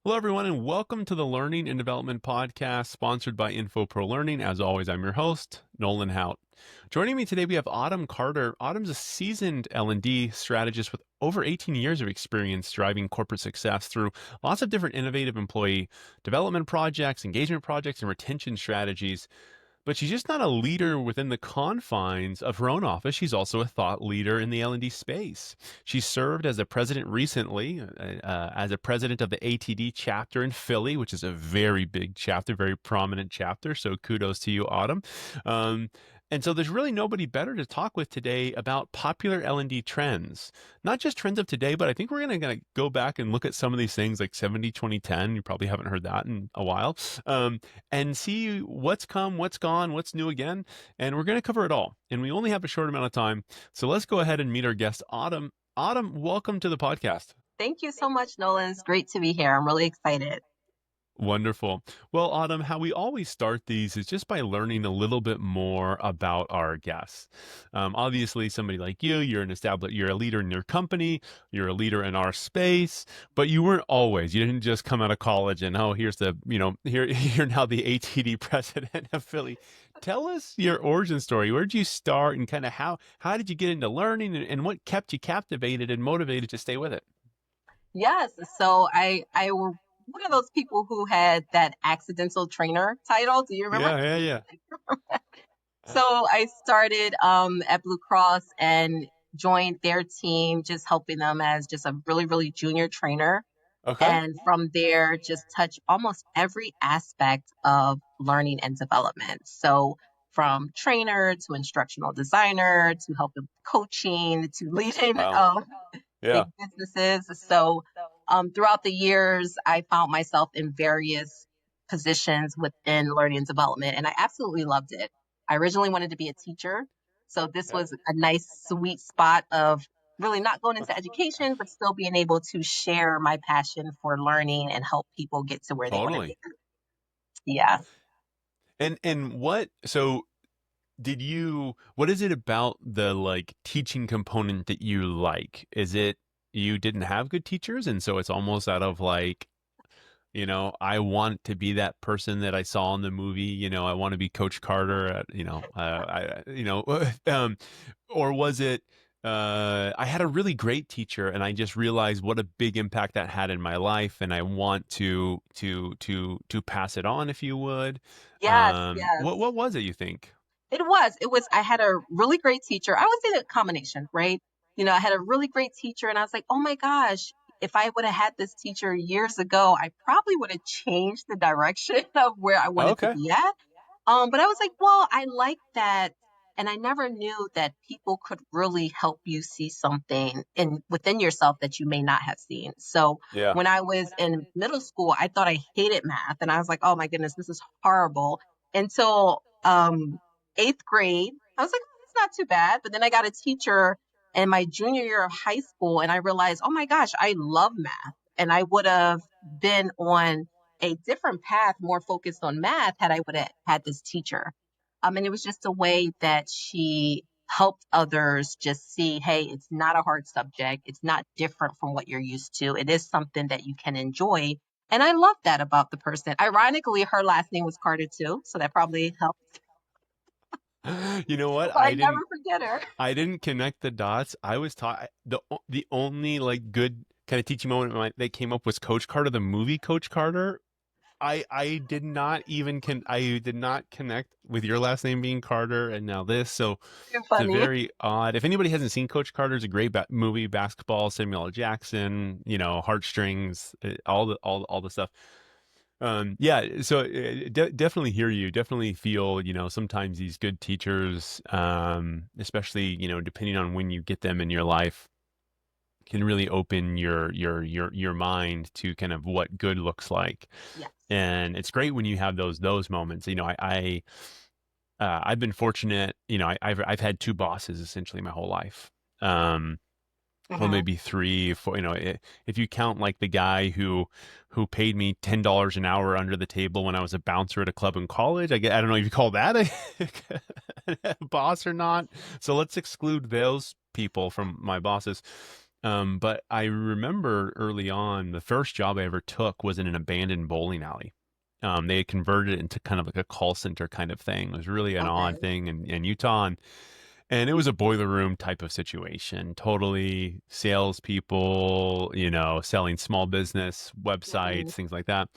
Hello, everyone, and welcome to the Learning and Development Podcast sponsored by Infopro Learning. As always, I'm your host, Nolan Hout. Joining me today, we have Autumn Carter. Autumn's a seasoned L&D strategist with over 18 years of experience driving corporate success through lots of different innovative employee development projects, engagement projects, and retention strategies. But she's just not a leader within the confines of her own office. She's also a thought leader in the L&D space. She served as a president recently, as a president of the ATD chapter in Philly, which is a very big chapter, very prominent chapter. So kudos to you, Autumn. Um, and so there's really nobody better to talk with today about popular L&D trends. Not just trends of today, but I think we're going to go back and look at some of these things like 70, 20, 10. You probably haven't heard that in a while. And see what's come, what's gone, what's new again. And we're going to cover it all. And we only have a short amount of time. So let's go ahead and meet our guest, Autumn. Autumn, welcome to the podcast. Thank you so much, Nolan. It's great to be here. I'm really excited. Wonderful. Well, Autumn, how we always start these is just by learning a little bit more about our guests. Obviously, somebody like you, you're a leader in your company, you're a leader in our space, but you weren't always. You didn't just come out of college and here's you're now the ATD president of Philly. Tell us your origin story. Where did you start, and kind of how did you get into learning, and what kept you captivated and motivated to stay with it? Yes, so I were one of those people who had that accidental trainer title. Do you remember? Yeah. So I started at Blue Cross and joined their team, just helping them as just a really, really junior trainer. Okay. And from there, just touch almost every aspect of learning and development. So from trainer to instructional designer to helping with coaching to leading Wow. big Yeah. businesses. So throughout the years, I found myself in various positions within learning and development, and I absolutely loved it. I originally wanted to be a teacher. So this Okay. was a nice, sweet spot of really not going into education, but still being able to share my passion for learning and help people get to where they want to be. Totally. Yeah. And what is it about the like teaching component that you like? Is it you didn't have good teachers, and so it's almost out of like, I want to be that person that I saw in the movie, I want to be Coach Carter at, or was it I had a really great teacher and I just realized what a big impact that had in my life, and I want to pass it on, if you would. Yes, yes. What was it, you think? I had a really great teacher. I would say a combination, right? I had a really great teacher and I was like, oh my gosh, if I would have had this teacher years ago, I probably would have changed the direction of where I wanted to Okay. be at. But I was like, well, I like that. And I never knew that people could really help you see something within yourself that you may not have seen. So Yeah. when I was in middle school, I thought I hated math. And I was like, oh my goodness, this is horrible. Until eighth grade, I was like, "Oh, it's not too bad." But then I got a teacher in my junior year of high school, and I realized, oh my gosh, I love math. And I would have been on a different path, more focused on math, had I would have had this teacher. And it was just a way that she helped others just see, hey, it's not a hard subject. It's not different from what you're used to. It is something that you can enjoy. And I love that about the person. Ironically, her last name was Carter too, so that probably helped. You know what? So I never forget her. I didn't connect the dots. I was taught the only like good kind of teaching moment that came up was Coach Carter, the movie Coach Carter. I did not even I did not connect with your last name being Carter and now this. So You're it's a funny. very odd. If anybody hasn't seen Coach Carter, it's a great movie, basketball, Samuel L. Jackson, heartstrings, all the stuff. Yeah, so definitely hear you. Definitely feel, sometimes these good teachers, especially, depending on when you get them in your life, can really open your mind to kind of what good looks like. Yes. And it's great when you have those moments. I've been fortunate. I've had two bosses essentially my whole life. Well, Hmm. maybe three, four. If you count like the guy who paid me $10 an hour under the table when I was a bouncer at a club in college. I don't know if you call that a boss or not. So let's exclude those people from my bosses. But I remember early on, the first job I ever took was in an abandoned bowling alley. They had converted it into kind of like a call center kind of thing. It was really an odd Okay. thing in Utah. And it was a boiler room type of situation. Totally salespeople, selling small business websites, Mm-hmm. things like that.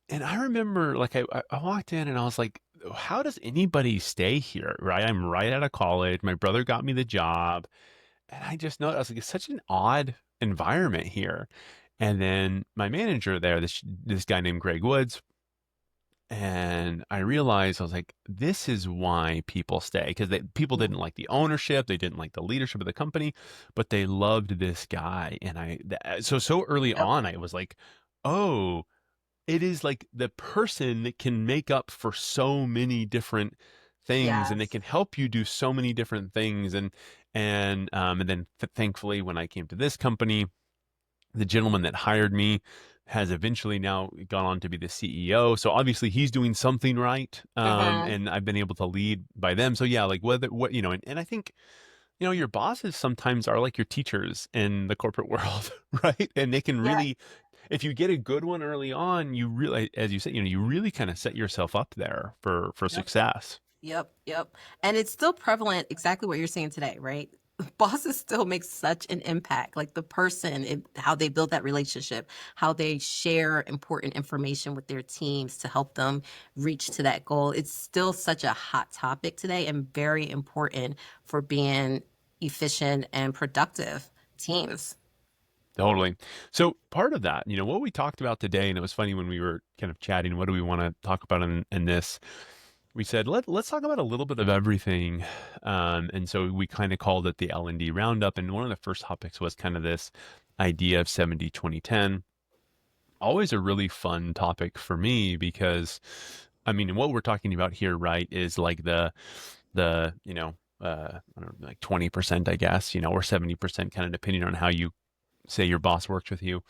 And I remember, like, I walked in and I was like, how does anybody stay here? Right? I'm right out of college. My brother got me the job. And I just know I was like, it's such an odd environment here. And then my manager there, this guy named Greg Woods, and I realized I was like, this is why people stay because people didn't like the ownership, they didn't like the leadership of the company, but they loved this guy. And so early Yep. on, I was like, oh, it is like the person that can make up for so many different things, and they Yes. can help you do so many different things. And then thankfully, when I came to this company, the gentleman that hired me has eventually now gone on to be the CEO. So obviously he's doing something right. Mm-hmm. And I've been able to lead by them. So yeah, like and I think, your bosses sometimes are like your teachers in the corporate world, right? And they can Yeah. really, if you get a good one early on, you really, as you said, you really kind of set yourself up there for Yep. success. Yep, yep. And it's still prevalent, exactly what you're saying today, right? Bosses still make such an impact, like the person, how they build that relationship, how they share important information with their teams to help them reach to that goal. It's still such a hot topic today and very important for being efficient and productive teams. Totally. So part of that, what we talked about today, and it was funny when we were kind of chatting, what do we want to talk about in this? We said let's talk about a little bit of everything, and so we kind of called it the L&D roundup. And one of the first topics was kind of this idea of 70-20-10. Always a really fun topic for me because, I mean, what we're talking about here, right, is like the I don't know, like 20%, I guess, or 70%, kind of depending on how you say your boss works with you.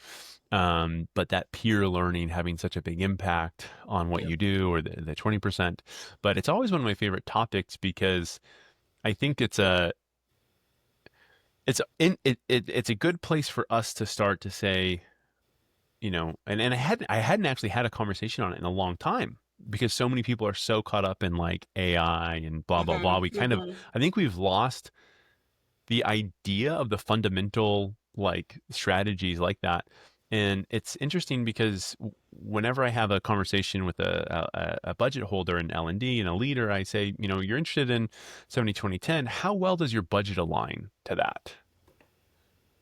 But that peer learning having such a big impact on what Yep. you do, or the 20%. But it's always one of my favorite topics because I think it's a good place for us to start to say, and I hadn't actually had a conversation on it in a long time because so many people are so caught up in like AI and blah blah blah. Mm-hmm. We kind of, Mm-hmm. I think we've lost the idea of the fundamental like strategies like that. And it's interesting because whenever I have a conversation with a budget holder in L&D and a leader, I say, you're interested in 70-20-10. How well does your budget align to that?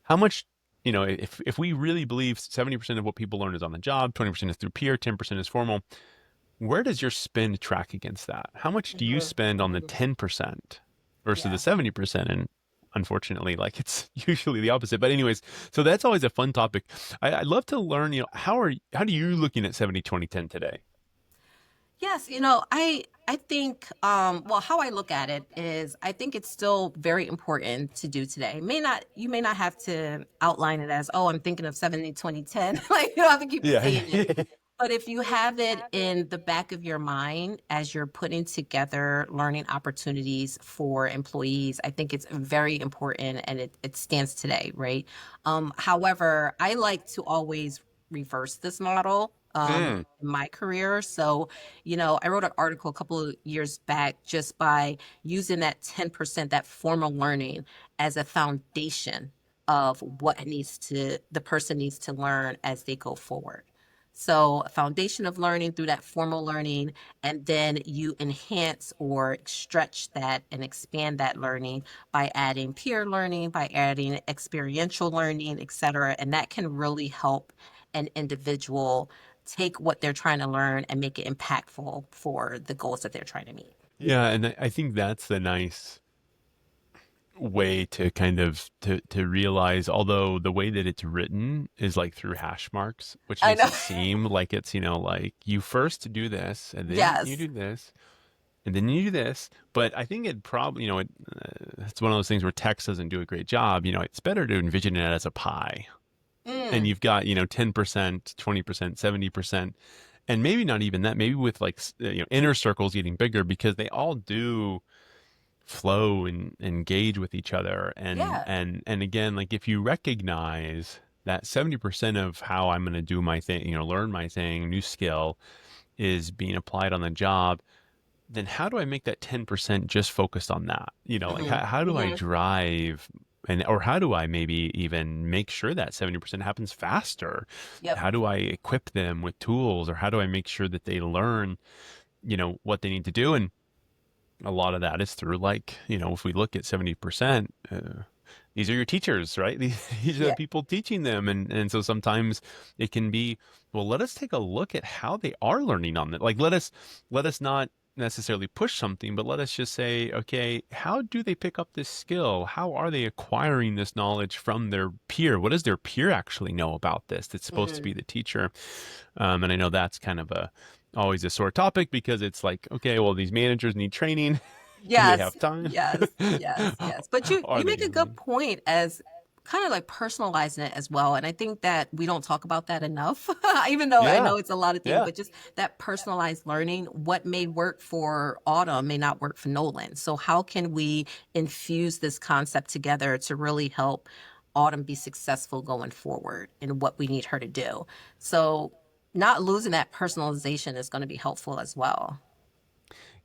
How much, if we really believe 70% of what people learn is on the job, 20% is through peer, 10% is formal, where does your spend track against that? How much do you Mm-hmm. spend on the Mm-hmm. 10% versus the Yeah. 70%? And unfortunately, like it's usually the opposite. But anyways, so that's always a fun topic. I'd love to learn, how do you looking at 70-20-10 today? Yes, I think well, how I look at it is I think it's still very important to do today. You may not have to outline it as, oh, I'm thinking of 70-20-10. Like you don't have to keep Yeah. saying it. But if you have it in the back of your mind as you're putting together learning opportunities for employees, I think it's very important and it stands today, right? However, I like to always reverse this model Mm. in my career. So, I wrote an article a couple of years back just by using that 10%, that formal learning as a foundation of what the person needs to learn as they go forward. So, a foundation of learning through that formal learning, and then you enhance or stretch that and expand that learning by adding peer learning, by adding experiential learning, et cetera. And that can really help an individual take what they're trying to learn and make it impactful for the goals that they're trying to meet. Yeah, and I think that's the nice way to kind of to realize, although the way that it's written is like through hash marks, which I makes know. it seem like it's, like you first do this and then you Yes. do this and then you do this. But I think it probably, it's one of those things where text doesn't do a great job. It's better to envision it as a pie. And Mm, you've got, 10%, 20%, 70%, and maybe not even that, maybe with like, inner circles getting bigger because they all do flow and engage with each other. Yeah. And again, like if you recognize that 70% of how I'm going to do my thing, learn my thing, new skill is being applied on the job, then how do I make that 10% just focused on that? Like Hmm. how do I Hmm. drive or how do I maybe even make sure that 70% happens faster? Yep. How do I equip them with tools, or how do I make sure that they learn, what they need to do? And a lot of that is through, like, if we look at 70%, these are your teachers, right? These are the Yeah. people teaching them. And so sometimes it can be, well, let us take a look at how they are learning on it. Like, let us not necessarily push something, but let us just say, okay, how do they pick up this skill? How are they acquiring this knowledge from their peer? What does their peer actually know about this that's supposed to Hmm. be the teacher? And I know that's kind of always a sore topic, because it's like, okay, well, these managers need training. Do they Yes, have time? yes, yes, yes. But you Are you they make a giving good me? point as kind of like personalizing it as well. And I think that we don't talk about that enough, even though I Yeah. know it's a lot of things, Yeah. but just that personalized learning, what may work for Autumn may not work for Nolan. So how can we infuse this concept together to really help Autumn be successful going forward in what we need her to do? So not losing that personalization is going to be helpful as well.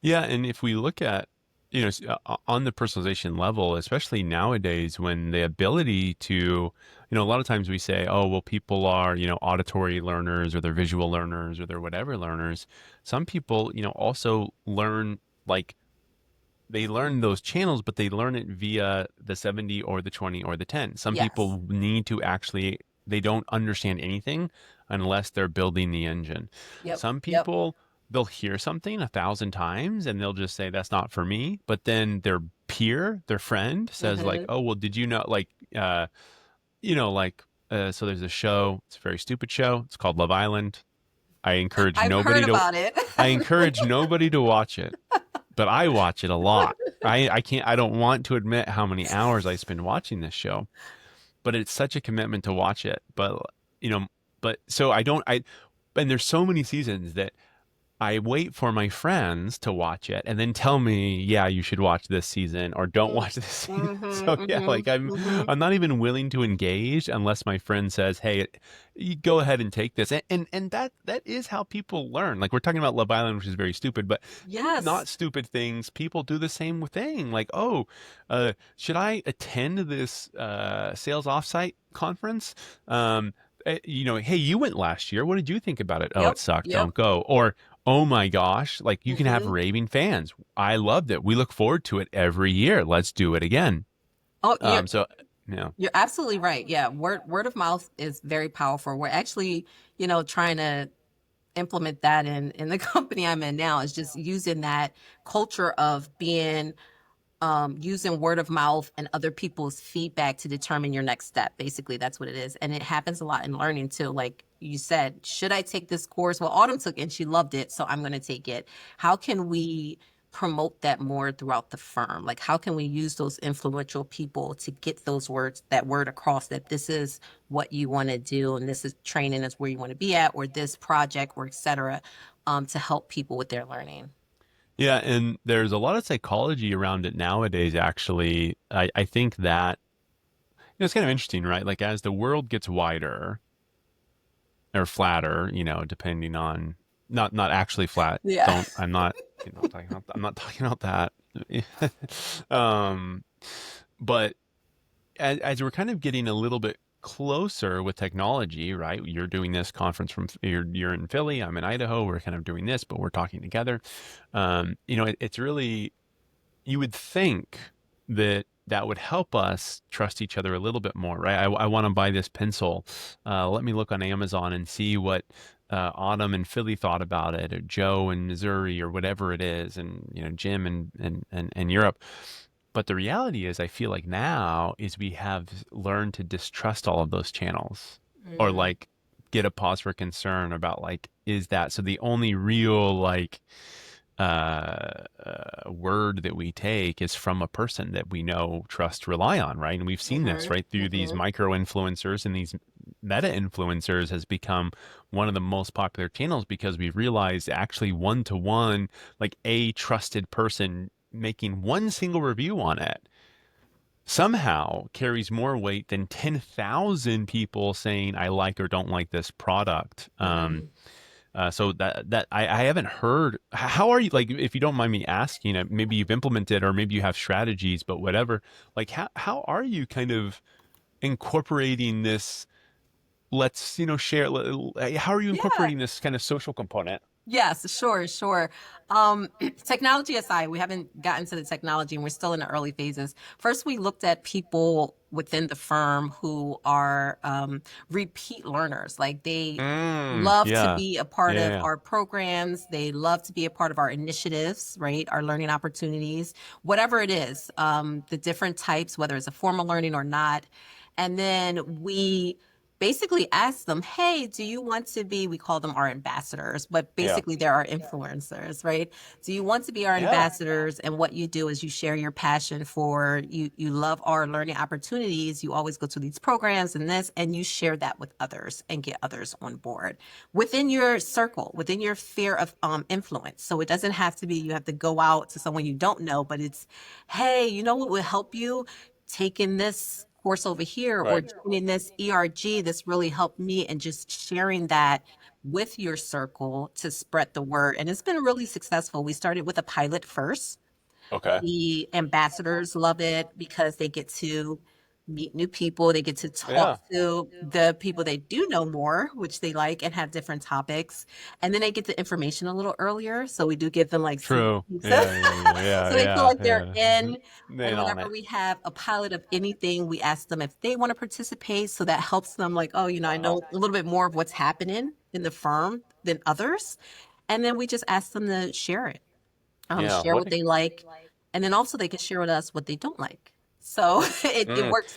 Yeah, and if we look at, on the personalization level, especially nowadays, when the ability to, a lot of times we say, oh, well, people are, auditory learners, or they're visual learners, or they're whatever learners. Some people, also learn, like, they learn those channels, but they learn it via the 70 or the 20 or the 10. Some Yes. people need to actually, they don't understand anything unless they're building the engine. Yep. Some Yep. people, they'll hear something 1,000 times and they'll just say, that's not for me. But then their peer, their friend says, like, Hmm. oh, well, did you know, like, like, so there's a show, it's a very stupid show. It's called Love Island. I encourage I've heard nobody to, about it. I encourage nobody to watch it, but I watch it a lot. I don't want to admit how many hours I spend watching this show, but it's such a commitment to watch it. But you know, but so I don't I and there's so many seasons that I wait for my friends to watch it and then tell me, yeah, you should watch this season, or don't watch this season. Hmm. So yeah, Hmm. like I'm Hmm. I'm not even willing to engage unless my friend says, "Hey, you go ahead and take this." And that is how people learn. Like, we're talking about Love Island, which is very stupid, but Yes. not stupid things. People do the same thing. Like, oh, should I attend this sales offsite conference? Hey, you went last year. What did you think about it? Oh, it Yep. sucked. Yep. Don't go. Or, oh my gosh, like, you can have Hmm. raving fans. I loved it. We look forward to it every year. Let's do it again. Oh, So, yeah. you're absolutely right. Yeah. Word of mouth is very powerful. We're actually, trying to implement that in the company I'm in now, is just using that culture of being using word of mouth and other people's feedback to determine your next step. Basically, that's what it is. And it happens a lot in learning too. Like you said, should I take this course? Well, Autumn took it and she loved it, so I'm going to take it. How can we promote that more throughout the firm? Like, how can we use those influential people to get that word across, that this is what you want to do and this is training is where you want to be at, or this project, or et cetera, to help people with their learning? Yeah. And there's a lot of psychology around it nowadays, actually. I think that, it's kind of interesting, right? Like, as the world gets wider or flatter, depending on, not actually flat. Yeah. Don't I'm not I'm not talking about that. um, but as we're kind of getting a little bit closer with technology, right? You're doing this conference you're in Philly, I'm in Idaho. We're kind of doing this, but we're talking together. It's really, you would think that that would help us trust each other a little bit more, right? I want to buy this pencil. Let me look on Amazon and see what Autumn in Philly thought about it, or Joe in Missouri, or whatever it is, and Jim and Europe. But the reality is, I feel like now is we have learned to distrust all of those channels, or, Mm, like, get a pause for concern about, like, is that so? The only real, like, word that we take is from a person that we know, trust, rely on, right? And we've seen this, mhm, right, through these mhm. micro influencers, and these meta influencers has become one of the most popular channels, because we've realized actually one to one, like, a trusted person making one single review on it somehow carries more weight than 10,000 people saying I like or don't like this product. Right. So I haven't heard. How are you, like, if you don't mind me asking it, maybe you've implemented or maybe you have strategies, but whatever, like how are you kind of incorporating this? Let's, share. How are you Yeah. incorporating this kind of social component? Yes, sure, sure. Technology aside, we haven't gotten to the technology and we're still in the early phases. First, we looked at people within the firm who are repeat learners. Like they love to Yeah. be a part Yeah. of Yeah. our programs. They love to be a part of our initiatives, right? Our learning opportunities, whatever it is, the different types, whether it's a formal learning or not. And then we basically ask them, hey, do you want to be, we call them our ambassadors, but Yeah. basically they're our influencers, right? Do you want to be our Yeah. ambassadors? And what you do is you share your passion for, you love our learning opportunities. You always go to these programs and this, and you share that with others and get others on board within your circle, within your sphere of influence. So it doesn't have to be, you have to go out to someone you don't know, but it's, hey, you know what would help you? Taking this course over here or Right. joining this ERG, this really helped me, and just sharing that with your circle to spread the word. And it's been really successful. We started with a pilot first. Okay. The ambassadors love it because they get to meet new people. They get to talk Yeah. to the people they do know more, which they like, and have different topics. And then they get the information a little earlier. So we do give them like sneak True. peeks. Yeah. Yeah. Yeah. Yeah. So they feel Yeah. like they're Yeah. in. Then And on whenever it. we have a pilot of anything, we ask them if they want to participate. So that helps them, like, oh, I Wow. know a little bit more of what's happening in the firm than others. And then we just ask them to share it, Yeah. share what they like. And then also they can share with us what they don't like. So it Mm. works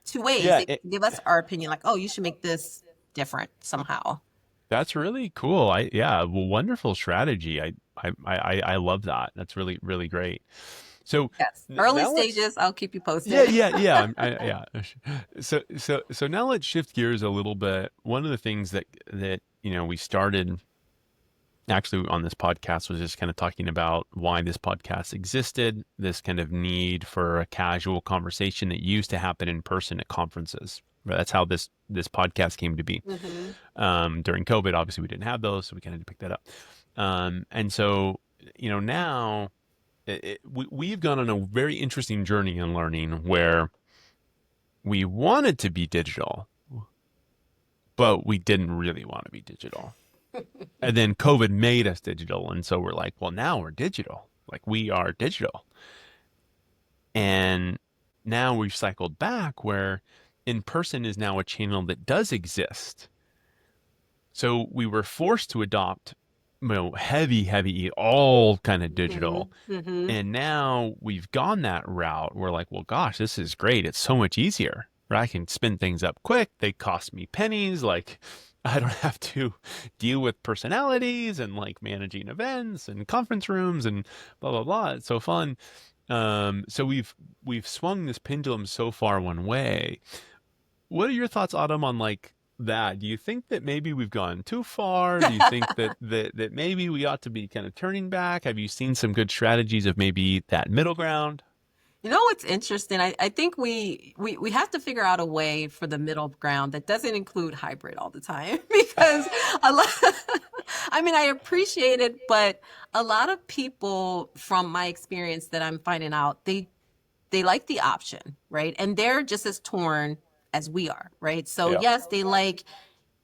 two ways. Yeah. They give us our opinion, like, oh, you should make this different somehow. That's really cool. Yeah, well, wonderful strategy. I love that. That's really, really great. So Yes. Early now let's, stages, I'll keep you yeah, posted. yeah, yeah, yeah. So now let's shift gears a little bit. One of the things that we started actually on this podcast was just kind of talking about why this podcast existed, this kind of need for a casual conversation that used to happen in person at conferences. Right? That's how this podcast came to be. Hmm. During COVID, obviously we didn't have those, so we kind of had to pick that up. And so, now we've gone on a very interesting journey in learning where we wanted to be digital, but we didn't really want to be digital. And then COVID made us digital. And so we're like, well, now we're digital. Like we are digital. And now we've cycled back where in person is now a channel that does exist. So we were forced to adopt, heavy, all kind of Hmm. digital. Hmm. And now we've gone that route. We're like, well, gosh, this is great. It's so much easier. Right? I can spin things up quick. They cost me pennies. Like, I don't have to deal with personalities and like managing events and conference rooms and blah blah blah. It's so fun. So we've swung this pendulum so far one way. What are your thoughts, Autumn, on like that? Do you think that maybe we've gone too far? Do you think that maybe we ought to be kind of turning back? Have you seen some good strategies of maybe that middle ground? You know what's interesting? I think we have to figure out a way for the middle ground that doesn't include hybrid all the time because a lot, I mean, I appreciate it, but a lot of people from my experience that I'm finding out, they like the option, right? And they're just as torn as we are, right? So Yeah. yes, they like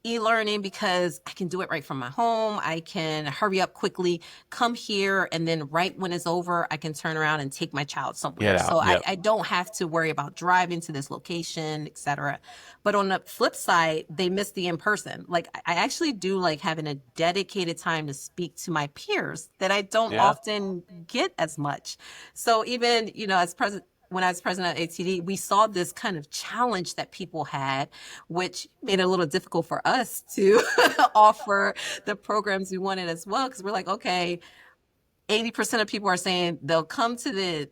e-learning because I can do it right from my home. I can hurry up quickly, come here, and then right when it's over, I can turn around and take my child Get somewhere. out. So Yep. I don't have to worry about driving to this location, etc. But on the flip side, they miss the in-person. Like I actually do like having a dedicated time to speak to my peers that I don't Yeah. often get as much. So even, as president, when I was president of ATD, we saw this kind of challenge that people had, which made it a little difficult for us to offer the programs we wanted as well. Because we're like, okay, 80% of people are saying they'll come to the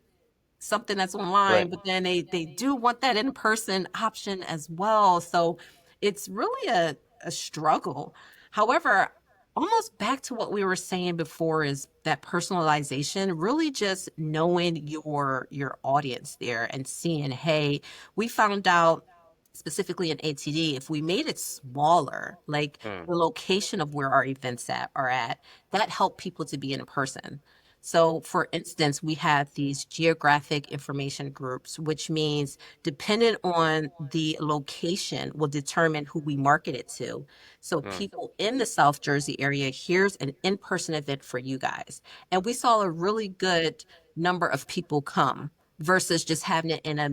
something that's Right. online, but then they do want that in-person option as well. So it's really a struggle. However, almost back to what we were saying before, is that personalization, really just knowing your audience there and seeing, hey, we found out specifically in ATD, if we made it smaller, like Mm, the location of where our events are at, that helped people to be in person. So, for instance, we have these geographic information groups, which means depending on the location will determine who we market it to. So, mm, people in the South Jersey area, here's an in-person event for you guys. And we saw a really good number of people come versus just having it in a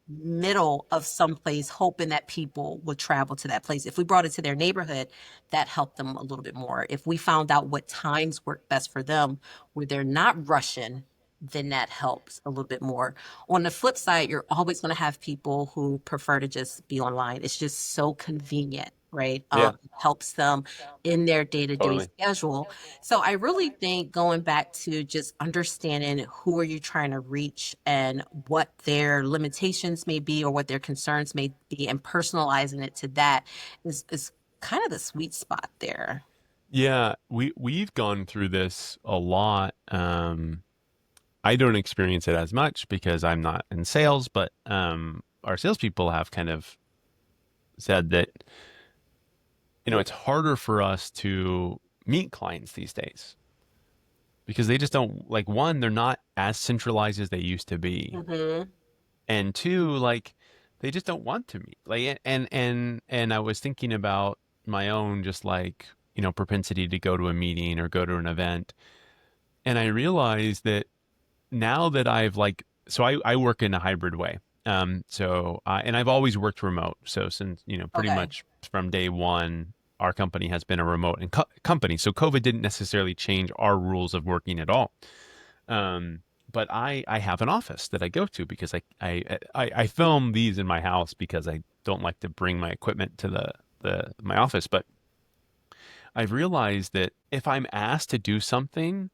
middle of someplace, hoping that people would travel to that place. If we brought it to their neighborhood, that helped them a little bit more. If we found out what times work best for them, where they're not rushing, then that helps a little bit more. On the flip side, you're always going to have people who prefer to just be online. It's just so convenient, right? yeah, Helps them in their day-to-day totally. schedule. So I really think going back to just understanding who are you trying to reach and what their limitations may be or what their concerns may be, and personalizing it to that is kind of the sweet spot there. Yeah, we've gone through this a lot. I don't experience it as much because I'm not in sales, but our salespeople have kind of said that, it's harder for us to meet clients these days because they just don't, like, one, they're not as centralized as they used to be. Mm-hmm. And two, like, they just don't want to meet. Like, and I was thinking about my own, just like, propensity to go to a meeting or go to an event. And I realized that now that I've, like, so I work in a hybrid way. And I've always worked remote. So since, pretty Okay. much from day one, our company has been a remote company. So COVID didn't necessarily change our rules of working at all. But I have an office that I go to because I film these in my house because I don't like to bring my equipment to my office. But I've realized that if I'm asked to do something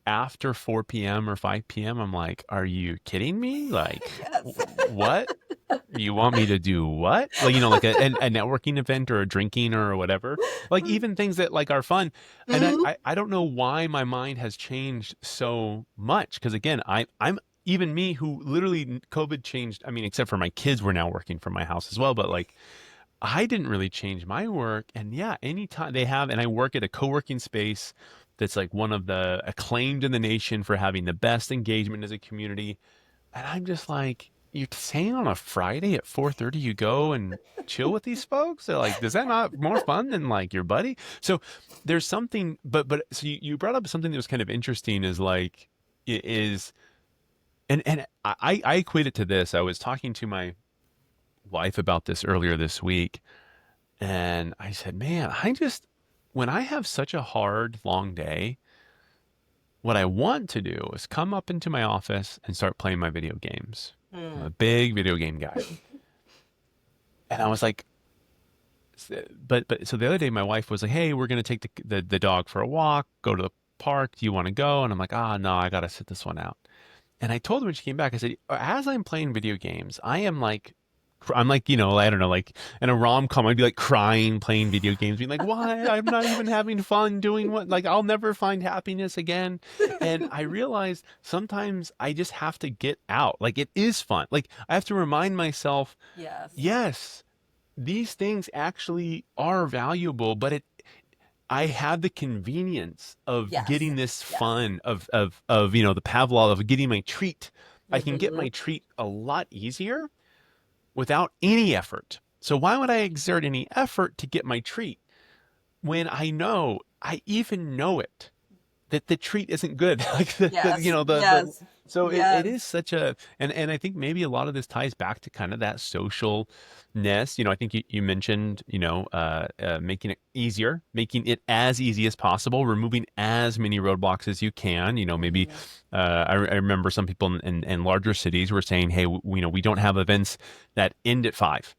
after 4 p.m. or 5 p.m., I'm like, are you kidding me? Like, Yes. what? You want me to do what? Like, like a networking event or a drinking or whatever. Like, even things that, like, are fun. And Mm-hmm. I don't know why my mind has changed so much. Because again, I'm even me, who literally COVID changed. I mean, except for my kids were now working from my house as well. But like, I didn't really change my work. And yeah, anytime they have, and I work at a co-working space that's like one of the acclaimed in the nation for having the best engagement as a community. And I'm just like, you're saying on a Friday at 4:30 you go and chill with these folks? They're like, is that not more fun than, like, your buddy? So there's something, but so you brought up something that was kind of interesting, is like, it is, and I equate it to this. I was talking to my wife about this earlier this week, and I said, man, when I have such a hard, long day, what I want to do is come up into my office and start playing my video games. I'm a big video game guy. And I was like, but so the other day my wife was like, hey, we're going to take the dog for a walk, go to the park. Do you want to go? And I'm like, no, I got to sit this one out. And I told her when she came back, I said, as I'm playing video games, I'm like, I don't know, like in a rom-com, I'd be like crying, playing video games, being like, why? I'm not even having fun doing what, like, I'll never find happiness again. And I realized sometimes I just have to get out. Like, it is fun. Like, I have to remind myself, Yes. yes, these things actually are valuable, but I have the convenience of Yes. getting this Yes. fun of the Pavlov of getting my treat. I can get Mm-hmm. my treat a lot easier without any effort. So why would I exert any effort to get my treat when I even know it, that the treat isn't good? Like, Yes. the Yes. so it Yes. is such a, and I think maybe a lot of this ties back to kind of that socialness. I think you mentioned, making it easier, making it as easy as possible, removing as many roadblocks as you can. Maybe Mhm. I remember some people in larger cities were saying, hey, we don't have events that end at 5.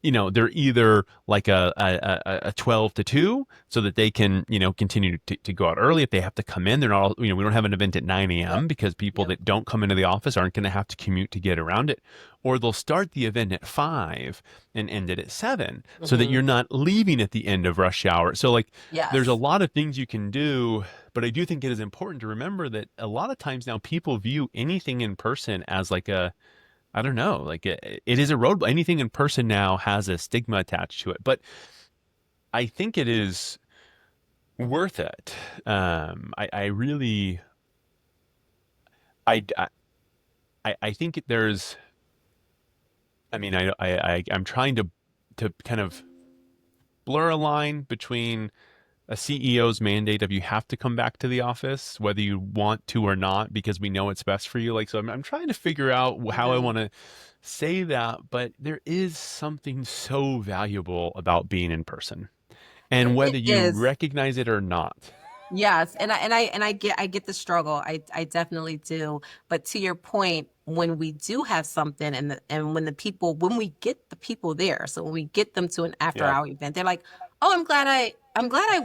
they're either like a 12 to 2 so that they can, continue to go out early. If they have to come in, they're not all, we don't have an event at 9 Yep. a.m. because people Yep. that don't come into the office aren't going to have to commute to get around it. Or they'll start the event at 5 and end it at 7 so that you're not leaving at the end of rush hour. So like there's a Yes. lot of things you can do, but I do think it is important to remember that a lot of times now people view anything in person as like I don't know, like it is a road. Anything in person now has a stigma attached to it, but I think it is worth it. I really, I, I think there's, I mean, I'm trying to kind of blur a line between a CEO's mandate of you have to come back to the office, whether you want to or not, because we know it's best for you. Like, so I'm trying to figure out how I Hmm. want to say that, but there is something so valuable about being in person, and It whether you is. recognize it or not. Yes, and I get the struggle. I definitely do. But to your point, when we do have something, and when we get the people there, so when we get them to an after Yeah. hour event, they're like, "Oh, I'm glad I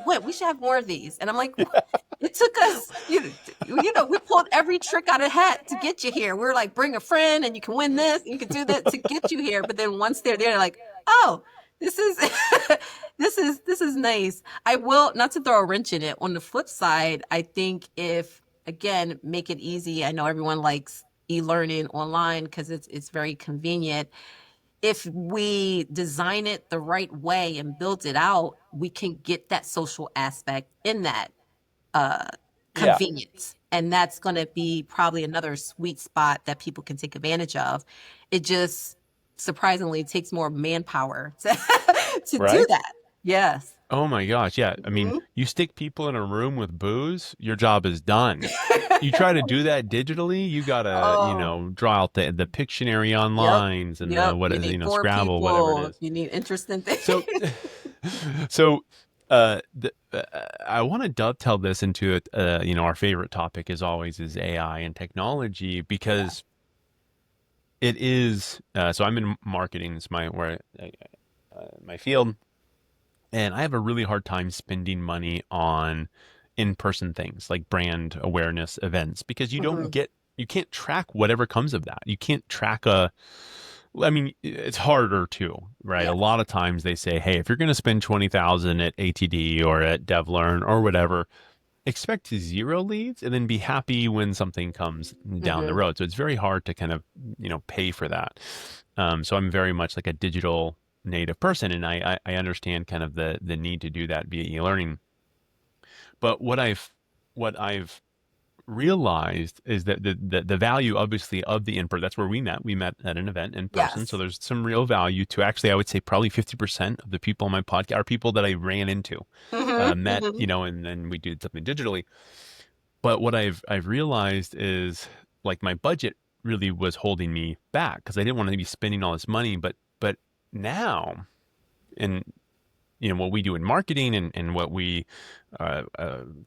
went. We should have more of these." And I'm like, "What? It took us, we pulled every trick out of the hat to get you here. We were like, bring a friend, and you can win this, and you can do that to get you here." But then once they're there, they're like, "Oh, this is this is nice." I will, not to throw a wrench in it. On the flip side, I think if, again, make it easy. I know everyone likes e-learning online because it's very convenient. If we design it the right way and build it out, we can get that social aspect in that uh, Yeah. convenience. And that's going to be probably another sweet spot that people can take advantage of. It just surprisingly takes more manpower to do Right. that. Yes. Oh my gosh. Yeah. I mean, Mhm. you stick people in a room with booze, your job is done. You try to do that digitally, you gotta, Oh, draw out the Pictionary yep. onlines and the Yep. what You is, need four Scrabble, whatever it people. is. You need interesting things. So, so I want to dovetail this into it. Our favorite topic, as always, is AI and technology Yeah. because it is. So I'm in marketing. It's my field, and I have a really hard time spending money on in-person things like brand awareness events because Hmm. you can't track whatever comes of that. You can't track a I mean, it's harder too, right? A Yes. lot of times they say, "Hey, if you're going to spend 20,000 at ATD or at DevLearn or whatever, expect zero leads and then be happy when something comes down the Hmm. road." So it's very hard to kind of, pay for that. So I'm very much like a digital native person, and I understand kind of the need to do that via e-learning. But what I've realized is that the value obviously of the in-person, that's where we met at an event in person, so Yes. there's some real value to, actually I would say probably 50% of the people on my podcast are people that I ran into, Hmm. met, Hmm. and then we did something digitally. But what I've realized is like my budget really was holding me back because I didn't want to be spending all this money, but now, and what we do in marketing, and what we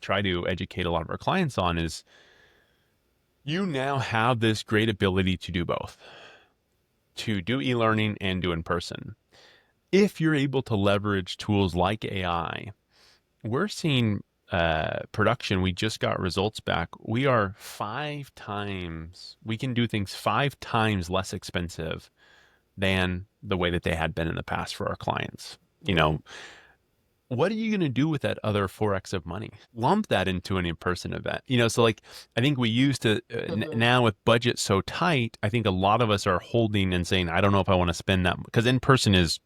try to educate a lot of our clients on is you now have this great ability to do both, to do e-learning and do in person. If you're able to leverage tools like AI, we're seeing production. We just got results back. We are 5 times, we can do things 5 times less expensive than the way that they had been in the past for our clients. You Hmm. know, what are you going to do with that other 4x of money? Lump that into an in-person event. So like I think we used to Hmm. now with budget so tight, I think a lot of us are holding and saying, I don't know if I want to spend that, because in person is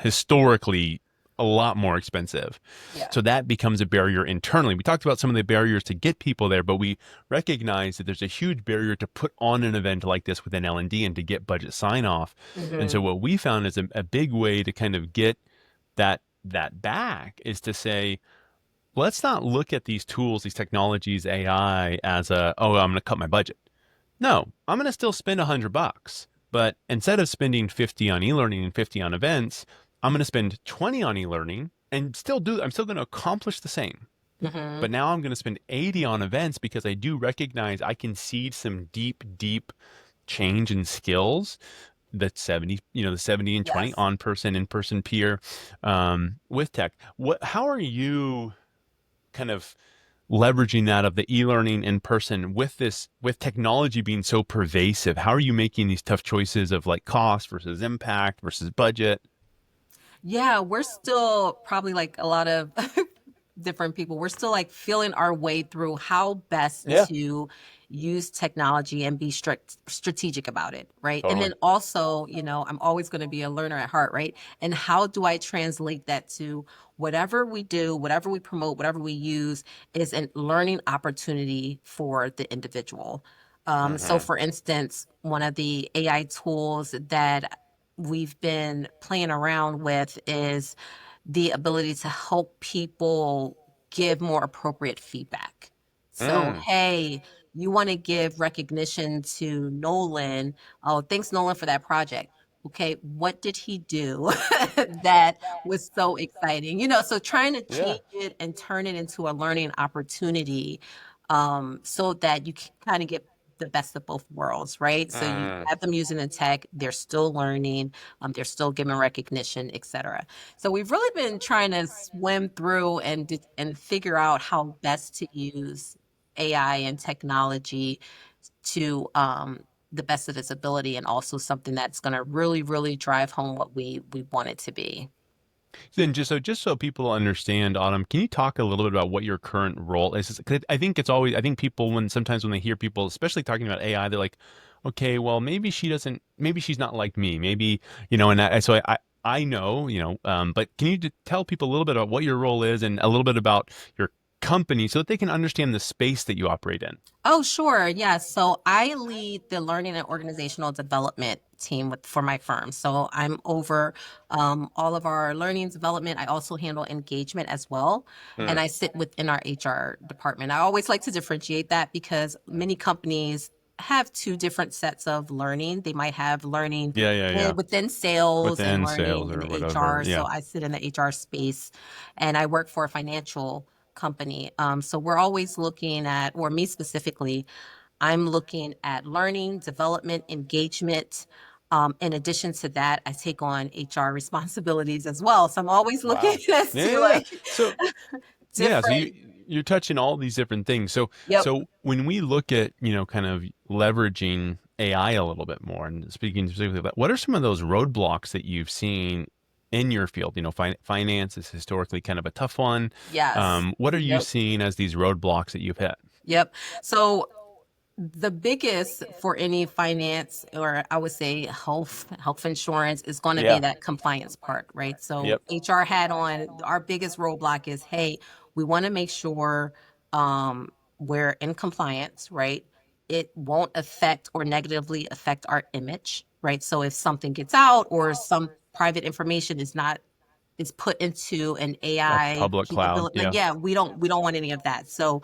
historically a lot more expensive. Yeah. So that becomes a barrier internally. We talked about some of the barriers to get people there, but we recognize that there's a huge barrier to put on an event like this with an L&D and to get budget sign off. And Hmm. so what we found is a big way to kind of get that back is to say, let's not look at these tools, these technologies, AI as I'm going to cut my budget. No, I'm going to still spend $100, but instead of spending 50 on e-learning and 50 on events, I'm going to spend 20 on e-learning and I'm still going to accomplish the same. Hmm. But now I'm going to spend 80 on events because I do recognize I can seed some deep, deep change in skills the 70, the 70 and 20 Yes. on person, in person, peer, with tech. How are you kind of leveraging that of the e-learning in person with technology being so pervasive? How are you making these tough choices of like cost versus impact versus budget? Yeah, we're still probably like a lot of different people. We're still like feeling our way through how best Yeah, to use technology and be strategic about it, right? And totally. then also, I'm always going to be a learner at heart, right? And how do I translate that to whatever we do, whatever we promote, whatever we use is a learning opportunity for the individual. So Hmm. for instance, one of the AI tools that we've been playing around with is the ability to help people give more appropriate feedback. So, Mm, hey, you want to give recognition to Nolan. Oh, thanks, Nolan, for that project. Okay, what did he do that was so exciting? So trying to yeah. change it and turn it into a learning opportunity, so that you can kind of get the best of both worlds, right? So you Mm. have them using the tech, they're still learning, they're still giving recognition, etc. So we've really been trying to swim through and figure out how best to use AI and technology to the best of its ability, and also something that's going to really, really drive home what we want it to be. Then just so people understand, Autumn, can you talk a little bit about what your current role is? 'Cause I think it's always, I think people, when sometimes when they hear people, especially talking about AI, they're like, okay, well, maybe she's not like me. Maybe, I know, but can you tell people a little bit about what your role is and a little bit about your company so that they can understand the space that you operate in? Oh, sure. Yeah. So I lead the learning and organizational development team for my firm. So I'm over all of our learning and development. I also handle engagement as well. And Mm. I sit within our HR department. I always like to differentiate that because many companies have two different sets of learning. They might have learning Yeah, yeah, yeah. within sales and Within sales learning in or the whatever. HR. So Yeah. I sit in the HR space and I work for a financial company. So we're always looking at, or me specifically, I'm looking at learning, development, engagement. In addition to that, I take on HR responsibilities as well. So I'm always looking Wow. as Yeah, to yeah, yeah. like So yeah, so different. you're touching all these different things. So Yep. so when we look at, kind of leveraging AI a little bit more and speaking specifically about what are some of those roadblocks that you've seen in your field? Finance is historically kind of a tough one. Yes. What are you Yep. seeing as these roadblocks that you've hit? Yep. So the biggest for any finance, or I would say health insurance, is going to be Yeah. that compliance part, right? So Yep. HR had on our biggest roadblock is, hey, we want to make sure um, we're in compliance, right? It won't affect or negatively affect our image, right? So if something gets out or some private information is put into an A AI public cloud. capability. Like, Yeah. yeah, we don't want any of that. So,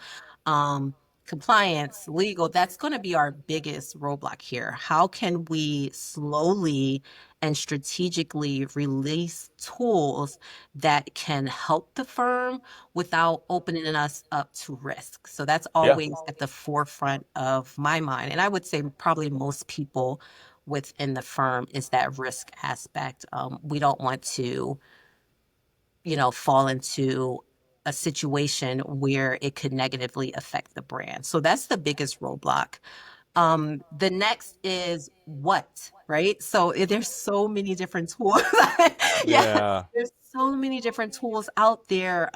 compliance, legal, that's going to be our biggest roadblock here. How can we slowly and strategically release tools that can help the firm without opening us up to risk? So that's Yeah. always at the forefront of my mind. And I would say probably most people within the firm is that risk aspect. We don't want to fall into a situation where it could negatively affect the brand. So that's the biggest roadblock. The next is what, right? So there's so many different tools. Yeah, Yeah. there's so many different tools out there.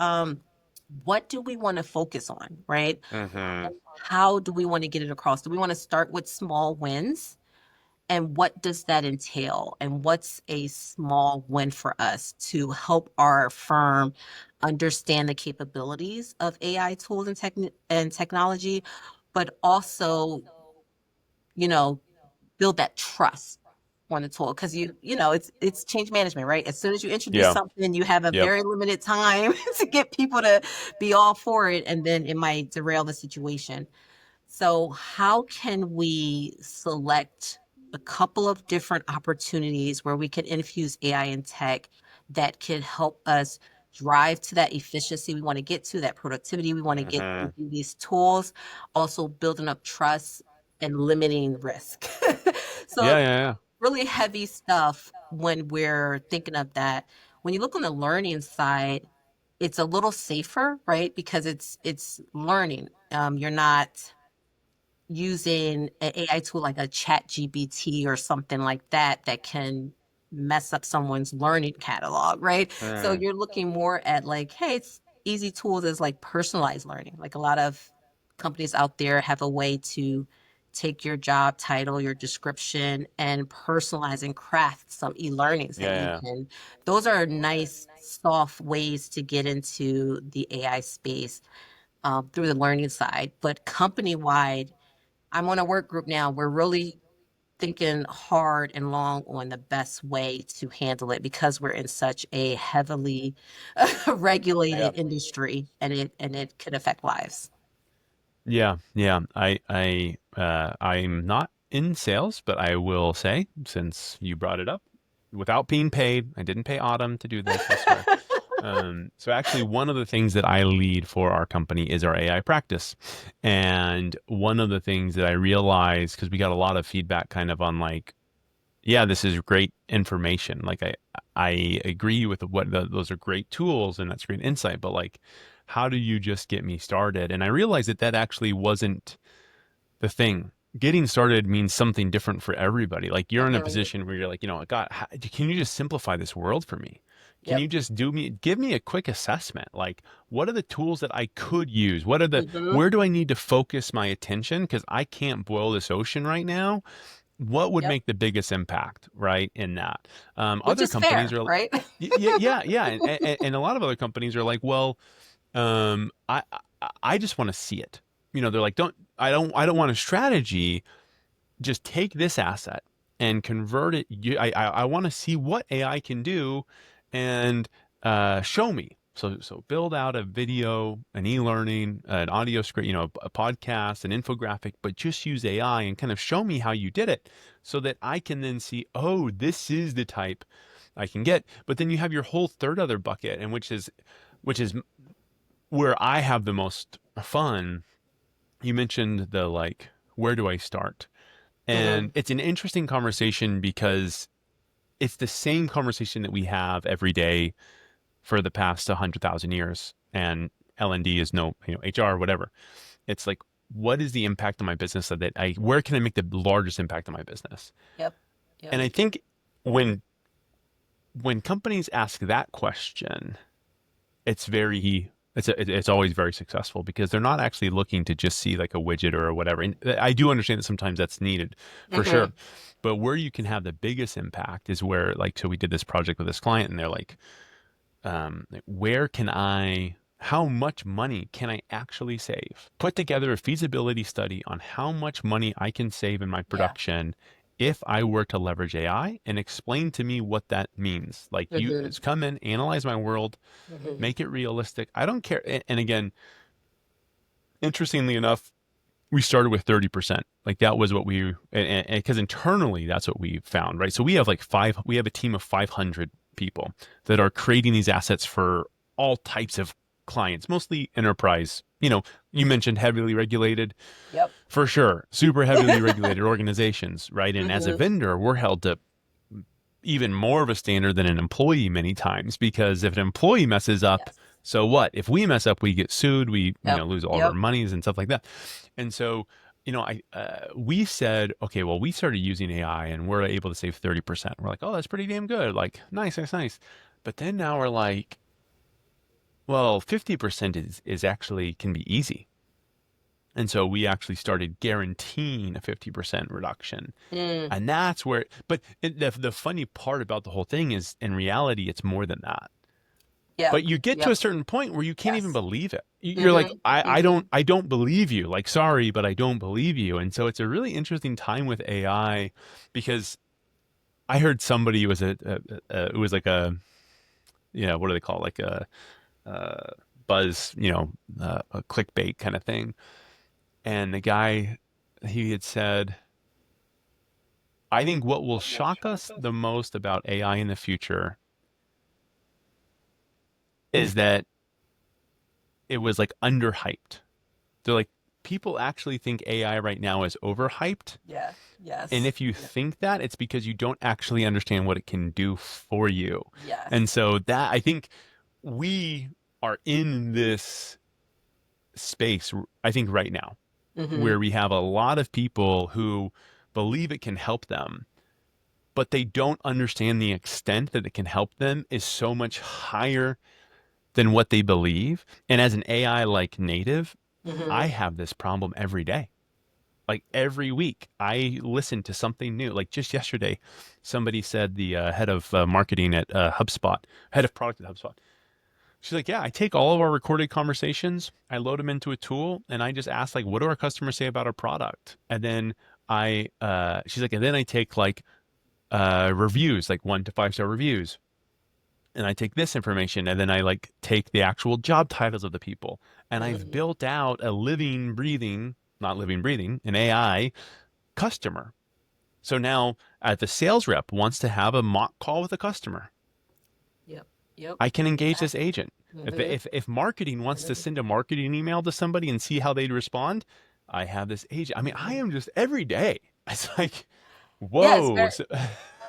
What do we want to focus on, right? Hmm. And how do we want to get it across? Do we want to start with small wins? And what does that entail? And what's a small win for us to help our firm understand the capabilities of AI tools and technology, but also, you know, build that trust on the tool? Because it's change management, right? As soon as you introduce Yeah. something, you have a Yep. very limited time to get people to be all for it, and then it might derail the situation. So, how can we select a couple of different opportunities where we can infuse AI and tech that can help us drive to that efficiency we want to get to, that productivity we want to get to Hmm. through these tools, also building up trust and limiting risk? So, Yeah, yeah, yeah. really heavy stuff when we're thinking of that. When you look on the learning side, it's a little safer, right? Because it's learning. You're not using an AI tool like a chat GPT or something like that that can mess up someone's learning catalog, right? So Mm. you're looking more at like, hey, it's easy tools as like personalized learning. Like a lot of companies out there have a way to take your job title, your description, and personalize and craft some e-learnings that you Yeah, can. Those are nice, soft ways to get into the AI space through the learning side. But company wide, I'm on a work group now. We're really thinking hard and long on the best way to handle it because we're in such a heavily yeah. regulated industry and it could affect lives. Yeah, yeah. I'm not in sales, but I will say, since you brought it up, without being paid, I didn't pay Autumn to do this, I swear. So actually, one of the things that I lead for our company is our AI practice. And one of the things that I realized, because we got a lot of feedback kind of on like, yeah, this is great information. Like I agree with those are great tools and that's great insight, but like, how do you just get me started? And I realized that that actually wasn't the thing. Getting started means something different for everybody. Like you're in a Mhm. position where you're like, God, can you just simplify this world for me? Can you Yep. just give me a quick assessment? Like, what are the tools that I could use? Hmm. Where do I need to focus my attention? Because I can't boil this ocean right now. What would Yep. make the biggest impact, right? In that, Which other is companies fair, are, right? yeah, and a lot of other companies are like, well, um, I I just want to see it. They're like, I don't want a strategy. Just take this asset and convert it. I want to see what AI can do, and show me. So build out a video, an e-learning, an audio script, a podcast, an infographic, but just use AI and kind of show me how you did it, so that I can then see, oh, this is the type I can get. But then you have your whole third other bucket, and which is where I have the most fun. You mentioned the like, where do I start? Hmm. And it's an interesting conversation because it's the same conversation that we have every day for the past 100,000 years. And L&D is no, HR, whatever. It's like, what is the impact on my business where can I make the largest impact on my business? Yep. Yep. And I think when, when companies ask that question, it's always very successful because they're not actually looking to just see like a widget or whatever. And I do understand that sometimes that's needed for Hmm. sure. But where you can have the biggest impact is where, like, so we did this project with this client and they're like, where can how much money can I actually save? Put together a feasibility study on how much money I can save in my Yeah. production if I were to leverage AI, and explain to me what that means. Like, Hmm. it's come in, analyze my world, Hmm. make it realistic. I don't care. And again, interestingly enough, we started with 30%. Like that was what because internally that's what we found, right? So we have a team of 500 people that are creating these assets for all types of clients, mostly enterprise. You mentioned heavily regulated, Yep. for sure, super heavily regulated organizations, right? And as a Hmm. vendor, we're held to even more of a standard than an employee many times, because if an employee messes up, Yes. so what? If we mess up, we get sued, we Yep. lose all of our Yep. monies and stuff like that. And so, I we said, okay, well, we started using AI and we're able to save 30%. We're like, oh, that's pretty damn good. Like, nice, nice, nice. But then now we're like, well, 50% is actually can be easy. And so we actually started guaranteeing a 50% reduction. Mm. And that's where, but the funny part about the whole thing is, in reality, it's more than that. Yep. But you get to Yep. a certain point where you can't even Yes. believe it. You're Hmm. like, Hmm. I don't believe you. Like, sorry, but I don't believe you. And so it's a really interesting time with AI, because I heard somebody it was like a, what do they call it? Like a buzz, a clickbait kind of thing. And the guy, he had said, I think what will shock us the most about AI in the future is that it was like underhyped. They're like, people actually think AI right now is overhyped. Yeah. And Yes. if you think that, it's because you don't actually understand what it can do for you. Yes. And so that, I think we are in this space, I think right now, Mm-hmm. where we have a lot of people who believe it can help them, but they don't understand the extent that it can help them is so much higher than what they believe. And as an AI like native, Mm-hmm. I have this problem every day. Like every week, I listen to something new. Like just yesterday, somebody said the head of marketing at HubSpot, head of product at HubSpot. She's like, yeah, I take all of our recorded conversations, I load them into a tool, and I just ask like, what do our customers say about our product? And then she's like, and then I take like reviews, like 1 to 5 star reviews, and I take this information, and then I like take the actual job titles of the people, and I've Mm-hmm. built out a living, breathing, not living, breathing, an AI customer. So now, the sales rep wants to have a mock call with a customer, Yep. Yep. I can engage this Exactly. agent. If, Mm-hmm. if, if marketing wants to Mm-hmm. send a marketing email to somebody and see how they'd respond, I have this agent. I mean, I am just every day. It's like, Yeah, it's whoa. very So,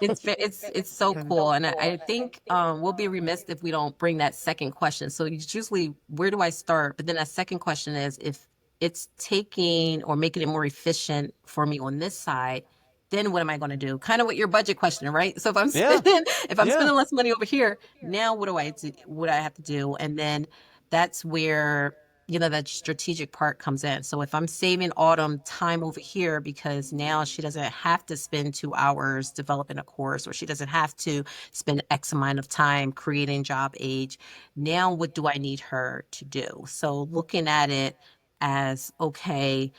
it's so cool, and I think we'll be remiss if we don't bring that second question. So it's usually, where do I start? But then that second question is, if it's taking or making it more efficient for me on this side, then what am I going to do? Kind of what your budget question, right? So if I'm yeah, spending if I'm yeah. spending less money over here, now what do I do? What I have to do? And then that's where that strategic part comes in. So if I'm saving Autumn time over here because now she doesn't have to spend 2 hours developing a course, or she doesn't have to spend X amount of time creating job age, now what do I need her to do? So looking at it as, okay,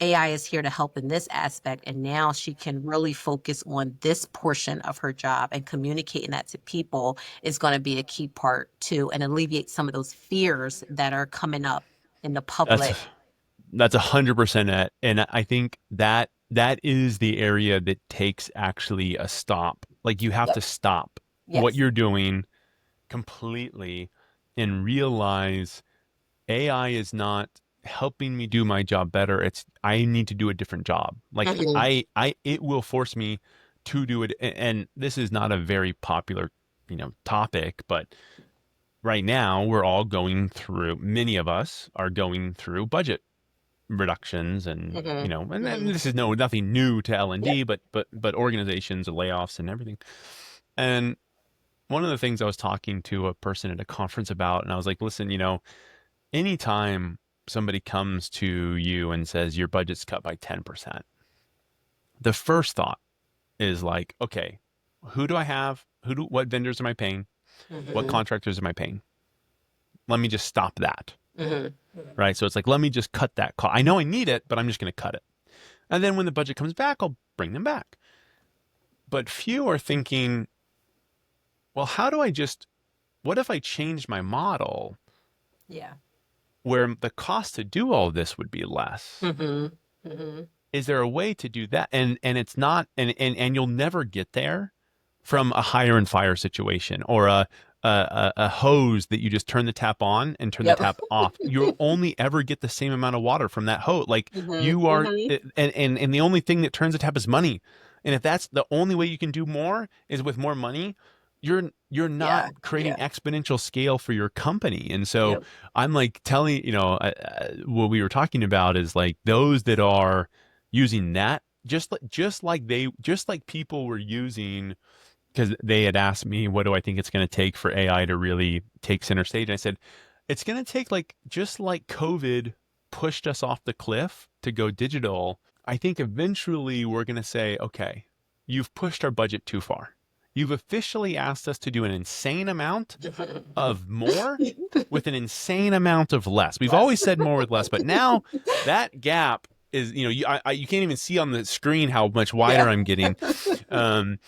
AI is here to help in this aspect, and now she can really focus on this portion of her job, and communicating that to people is going to be a key part too, and alleviate some of those fears that are coming up in the That's public. that's 100% it. And I think that is the area that takes actually a stop. Like you have Yep. to stop what Yes. you're doing completely and realize AI is not helping me do my job better. It's I need to do a different job. Like Hmm. it will force me to do it. And this is not a very popular, topic, but right now we're all going through, many of us are going through budget reductions and, Hmm. and then Hmm. this is nothing new to Yep. L&D, but organizations and layoffs and everything. And one of the things I was talking to a person at a conference about, and I was like, listen, anytime somebody comes to you and says your budget's cut by 10%, the first thought is like, okay, who do I have? What vendors am I paying? What Hmm. contractors am I paying? Let me just stop that. Hmm. Right. So it's like, let me just cut that cost. I know I need it, but I'm just going to cut it. And then when the budget comes back, I'll bring them back. But few are thinking, well, what if I change my model Yeah. where the cost to do all this would be less? Hmm. Hmm. Is there a way to do that? And it's not, and you'll never get there from a hire and fire situation or a hose that you just turn the tap on and turn the Yep. tap off. You'll only ever get the same amount of water from that hose. Like Hmm. you are, Hmm. and the only thing that turns the tap is money. And if that's the only way you can do more is with more money, you're not Yeah. creating Yeah. exponential scale for your company. And so Yep. I'm like telling, what we were talking about is like those that are using that just like people were using, because they had asked me, what do I think it's going to take for AI to really take center stage? And I said, it's going to take just like COVID pushed us off the cliff to go digital. I think eventually we're going to say, okay, you've pushed our budget too far. You've officially asked us to do an insane amount of more with an insane amount of less. We've always Less. said more with less, but now that gap is, you can't even see on the screen how much wider Yeah. I'm getting. Um,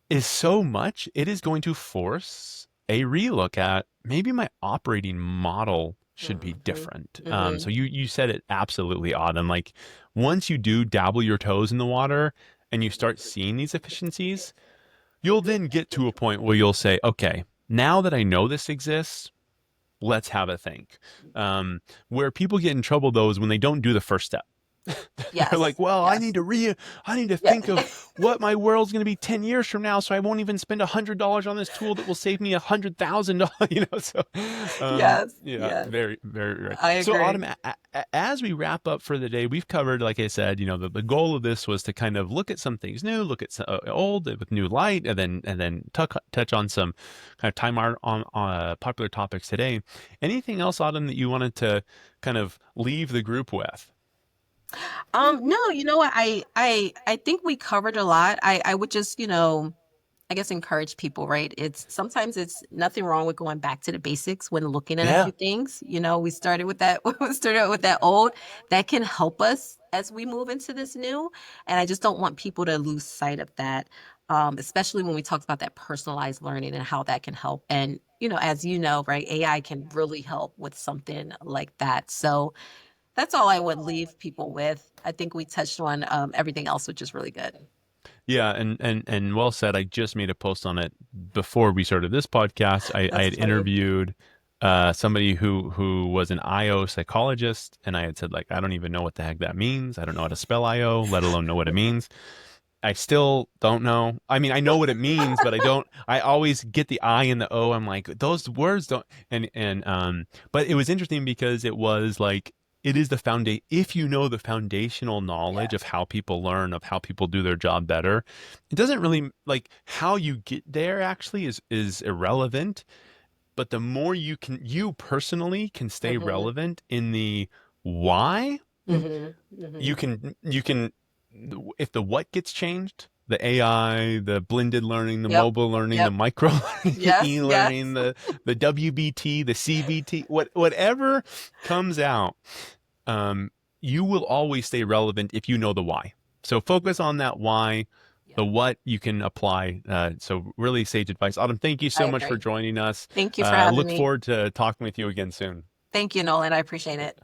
is so much, it is going to force a relook at maybe my operating model should be Hmm. different. So Hmm. you said it absolutely, Autumn. Like once you do dabble your toes in the water and you start seeing these efficiencies, you'll then get to a point where you'll say, okay, now that I know this exists, let's have a think. Where people get in trouble though is when they don't do the first step. They're Yes. like, well, I Yes. need to Yeah. think of what my world's going to be 10 years from now, so I won't even spend $100 on this tool that will save me $100,000. So, Yes. yeah, Yes. very, very right. I So, agree. Autumn, as we wrap up for the day, we've covered, like I said, the goal of this was to kind of look at some things new, look at some, old with new light, and then touch on some kind of time art on popular topics today. Anything else, Autumn, that you wanted to kind of leave the group with? No, you know what? I think we covered a lot. I would just, I guess encourage people, right? It's sometimes it's nothing wrong with going back to the basics when looking at a Yeah. few things. We started with that, we started out with that old, that can help us as we move into this new. And I just don't want people to lose sight of that. Especially when we talked about that personalized learning and how that can help. And, as you know, right, AI can really help with something like that. So that's all I would leave people with. I think we touched on everything else, which is really good. Yeah, and well said. I just made a post on it before we started this podcast. I That's had funny. interviewed somebody who was an IO psychologist, and I had said, like, I don't even know what the heck that means. I don't know how to spell IO, let alone know what it means. I still don't know. I mean, I know what it means, but I don't. I always get the I and the O. I'm like, those words don't. But it was interesting because it was like it is the foundation. If you know the foundational knowledge of Yes. how people learn, of how people do their job better, it doesn't really like how you get there. Actually, is irrelevant. But the more you personally can stay Mm-hmm. relevant in the why, Mm-hmm. Mm-hmm. you can if the what gets changed, the AI, the blended learning, the Yep. mobile learning, the Yep. micro learning, the Yes. e-learning, Yes. the WBT, the CBT, whatever comes out, um, you will always stay relevant if you know the why. So focus on that why. Yeah, The what you can apply. So really sage advice. Autumn, thank you I so much for agree. joining us. Thank you for having Look me. forward to talking with you again soon. Thank you, Nolan. I appreciate it.